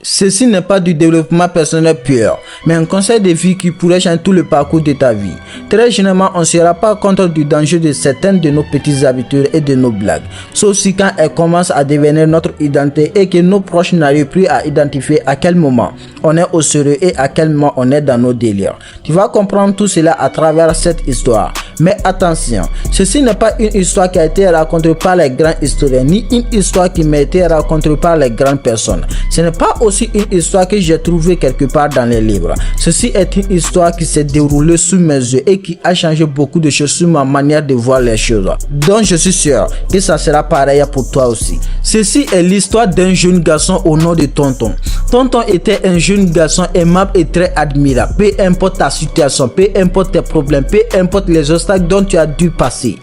Ceci n'est pas du développement personnel pur, mais un conseil de vie qui pourrait changer tout le parcours de ta vie. Très généralement, on ne sera pas contre du danger de certaines de nos petites habitudes et de nos blagues, sauf si quand elles commencent à devenir notre identité et que nos proches n'arrivent plus à identifier à quel moment on est au sérieux et à quel moment on est dans nos délires. Tu vas comprendre tout cela à travers cette histoire. Mais attention, ceci n'est pas une histoire qui a été racontée par les grands historiens, ni une histoire qui m'a été racontée par les grandes personnes. Ce n'est pas aussi une histoire que j'ai trouvée quelque part dans les livres. Ceci est une histoire qui s'est déroulée sous mes yeux et qui a changé beaucoup de choses sur ma manière de voir les choses. Donc je suis sûr que ça sera pareil pour toi aussi. Ceci est l'histoire d'un jeune garçon au nom de Tonton. Tonton était un jeune garçon aimable et très admirable. Peu importe ta situation, peu importe tes problèmes, peu importe les obstacles dont tu as dû passer.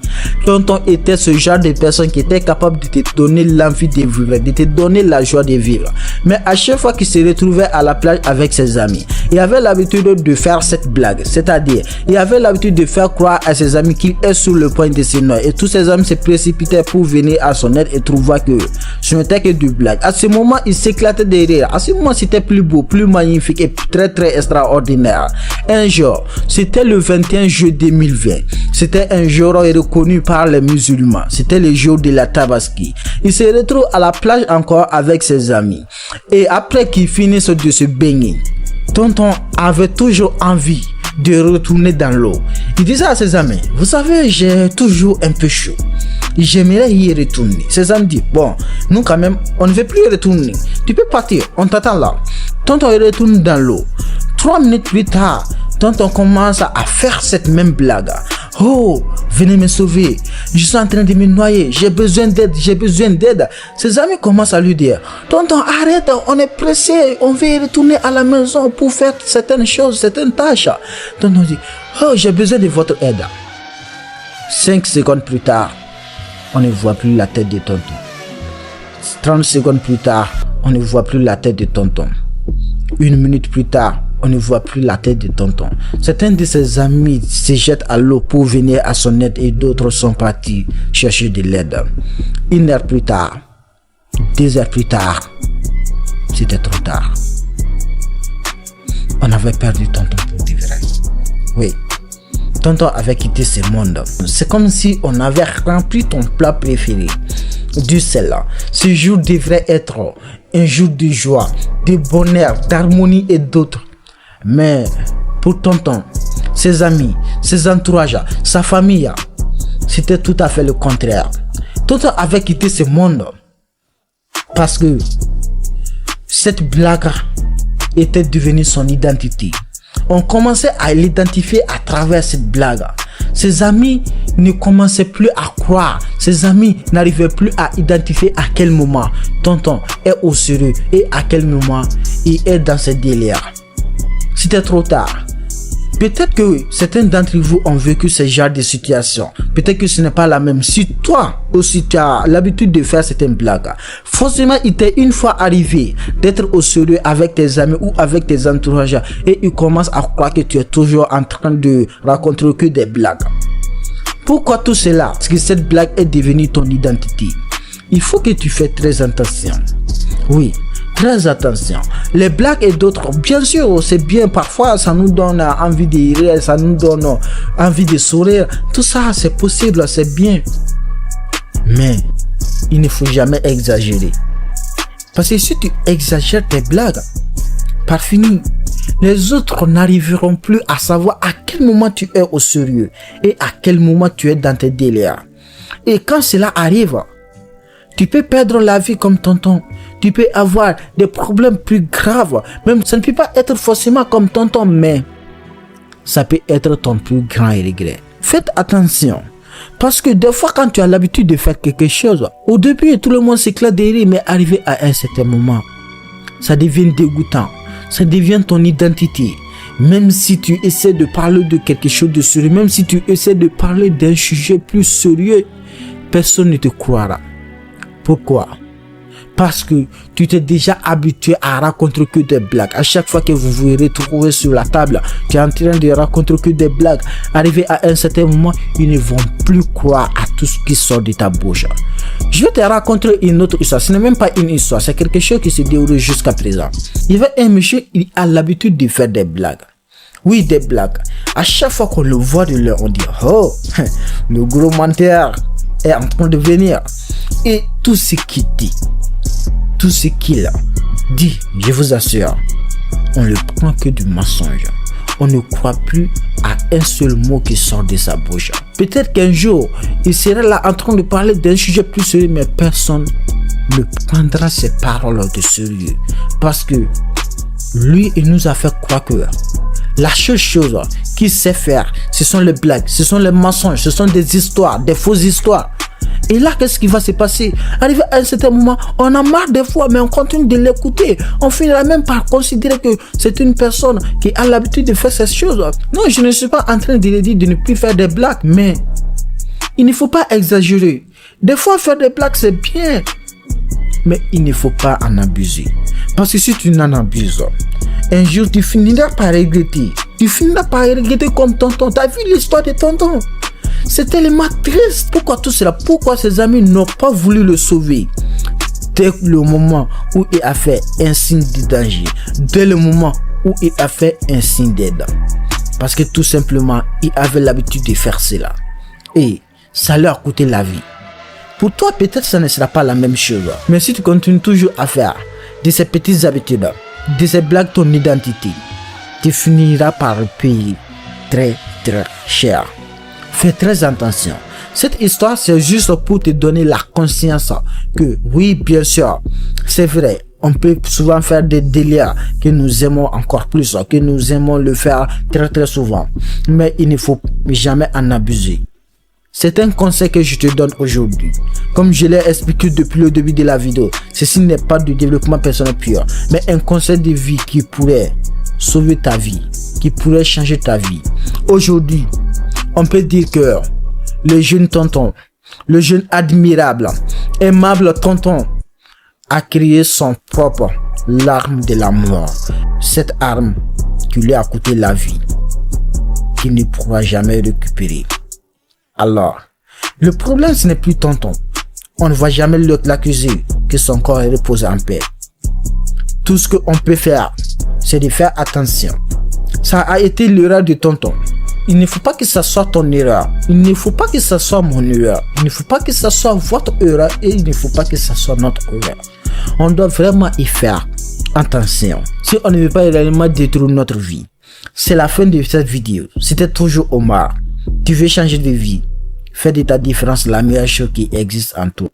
Tonton était ce genre de personne qui était capable de te donner l'envie de vivre, de te donner la joie de vivre. Mais à chaque fois qu'il se retrouvait à la plage avec ses amis, il avait l'habitude de faire cette blague. C'est-à-dire, il avait l'habitude de faire croire à ses amis qu'il est sur le point de se noyer. Et tous ses amis se précipitaient pour venir à son aide et trouver que ce n'était que du blague. À ce moment, il s'éclatait de rire. À ce moment, c'était plus beau, plus magnifique et très extraordinaire. Un jour, c'était le 21 juillet 2020. C'était un jour reconnu par les musulmans. C'était le jour de la Tabaski. Il se retrouve à la plage encore avec ses amis. Et après qu'il finisse de se baigner, Tonton avait toujours envie de retourner dans l'eau. Il disait à ses amis, vous savez, j'ai toujours un peu chaud. J'aimerais y retourner. Ses amis disent, bon, nous quand même, on ne veut plus y retourner. Tu peux partir, on t'attend là. Tonton retourne dans l'eau. 3 minutes plus tard, Tonton commence à faire cette même blague. Oh, venez me sauver. Je suis en train de me noyer. J'ai besoin d'aide, j'ai besoin d'aide. Ses amis commencent à lui dire, Tonton, arrête, on est pressé. On veut retourner à la maison pour faire certaines choses, certaines tâches. Tonton dit, oh, j'ai besoin de votre aide. 5 secondes plus tard, on ne voit plus la tête de Tonton. 30 secondes plus tard, on ne voit plus la tête de Tonton. 1 minute plus tard, on ne voit plus la tête de Tonton. Certains de ses amis se jettent à l'eau pour venir à son aide et d'autres sont partis chercher de l'aide. 1 heure plus tard, 2 heures plus tard, c'était trop tard. On avait perdu Tonton pour de vrai. Oui, Tonton avait quitté ce monde. C'est comme si on avait rempli ton plat préféré du sel. Ce jour devrait être un jour de joie, de bonheur, d'harmonie et d'autres. Mais pour Tonton, ses amis, ses entourages, sa famille, c'était tout à fait le contraire. Tonton avait quitté ce monde parce que cette blague était devenue son identité. On commençait à l'identifier à travers cette blague. Ses amis ne commençaient plus à croire. Ses amis n'arrivaient plus à identifier à quel moment Tonton est au sérieux et à quel moment il est dans ses délires. C'était trop tard. Peut-être que certains d'entre vous ont vécu ce genre de situation. Peut-être que ce n'est pas la même. Si toi aussi tu as l'habitude de faire certaines blagues, forcément il t'est une fois arrivé d'être au sérieux avec tes amis ou avec tes entourages et ils commencent à croire que tu es toujours en train de raconter que des blagues. Pourquoi tout cela? Parce que cette blague est devenue ton identité. Il faut que tu fasses très attention. Oui. Très attention, les blagues et d'autres, bien sûr, c'est bien, parfois ça nous donne envie de rire, ça nous donne envie de sourire, tout ça c'est possible, c'est bien. Mais il ne faut jamais exagérer. Parce que si tu exagères tes blagues, par fini, les autres n'arriveront plus à savoir à quel moment tu es au sérieux et à quel moment tu es dans tes délires. Et quand cela arrive, tu peux perdre la vie comme Tonton. Tu peux avoir des problèmes plus graves. Même ça ne peut pas être forcément comme Tonton, mais ça peut être ton plus grand regret. Faites attention. Parce que des fois, quand tu as l'habitude de faire quelque chose, au début, tout le monde s'éclate de rire, mais arrivé à un certain moment, ça devient dégoûtant. Ça devient ton identité. Même si tu essaies de parler de quelque chose de sérieux, même si tu essaies de parler d'un sujet plus sérieux, personne ne te croira. Pourquoi? Parce que tu t'es déjà habitué à raconter que des blagues. À chaque fois que vous vous retrouvez sur la table, tu es en train de raconter que des blagues. Arrivé à un certain moment, ils ne vont plus croire à tout ce qui sort de ta bouche. Je vais te raconter une autre histoire. Ce n'est même pas une histoire, c'est quelque chose qui se déroule jusqu'à présent. Il y avait un monsieur, il a l'habitude de faire des blagues. Oui, des blagues. À chaque fois qu'on le voit de l'heure, on dit « Oh, le gros menteur est en train de venir. » Et tout ce qu'il dit, tout ce qu'il dit, je vous assure, on ne prend que du mensonge. On ne croit plus à un seul mot qui sort de sa bouche. Peut-être qu'un jour, il sera là en train de parler d'un sujet plus sérieux, mais personne ne prendra ses paroles de sérieux. Parce que lui, il nous a fait croire que la seule chose qu'il sait faire, ce sont les blagues, ce sont les mensonges, ce sont des histoires, des fausses histoires. Et là, qu'est-ce qui va se passer? Arrivé à un certain moment, on a marre des fois, mais on continue de l'écouter. On finira même par considérer que c'est une personne qui a l'habitude de faire ces choses. Non, je ne suis pas en train de lui dire de ne plus faire des blagues, mais il ne faut pas exagérer. Des fois, faire des blagues, c'est bien, mais il ne faut pas en abuser. Parce que si tu n'en abuses, un jour, tu finiras par regretter. Tu finiras par regretter comme tonton. Tu as vu l'histoire de tonton? C'est tellement triste. Pourquoi tout cela? Pourquoi ses amis n'ont pas voulu le sauver? Dès le moment où il a fait un signe de danger, dès le moment où il a fait un signe d'aide. Parce que tout simplement, il avait l'habitude de faire cela. Et ça leur a coûté la vie. Pour toi, peut-être ça ne sera pas la même chose. Mais si tu continues toujours à faire de ces petites habitudes, de ces blagues ton identité, tu finiras par payer très très cher. Fais très attention. Cette histoire, c'est juste pour te donner la conscience que oui, bien sûr, c'est vrai. On peut souvent faire des délires que nous aimons encore plus, que nous aimons le faire très très souvent. Mais il ne faut jamais en abuser. C'est un conseil que je te donne aujourd'hui. Comme je l'ai expliqué depuis le début de la vidéo, ceci n'est pas du développement personnel pur, mais un conseil de vie qui pourrait sauver ta vie, qui pourrait changer ta vie. Aujourd'hui, on peut dire que le jeune tonton, le jeune admirable, aimable tonton a créé son propre l'arme de la mort. Cette arme qui lui a coûté la vie, qu'il ne pourra jamais récupérer. Alors, le problème ce n'est plus tonton. On ne va jamais l'accuser que son corps est reposé en paix. Tout ce qu'on peut faire, c'est de faire attention. Ça a été l'erreur de tonton. Il ne faut pas que ça soit ton erreur. Il ne faut pas que ça soit mon erreur. Il ne faut pas que ça soit votre erreur. Et il ne faut pas que ça soit notre erreur. On doit vraiment y faire attention. Si on ne veut pas réellement détruire notre vie. C'est la fin de cette vidéo. C'était toujours Omar. Tu veux changer de vie. Fais de ta différence la meilleure chose qui existe en toi.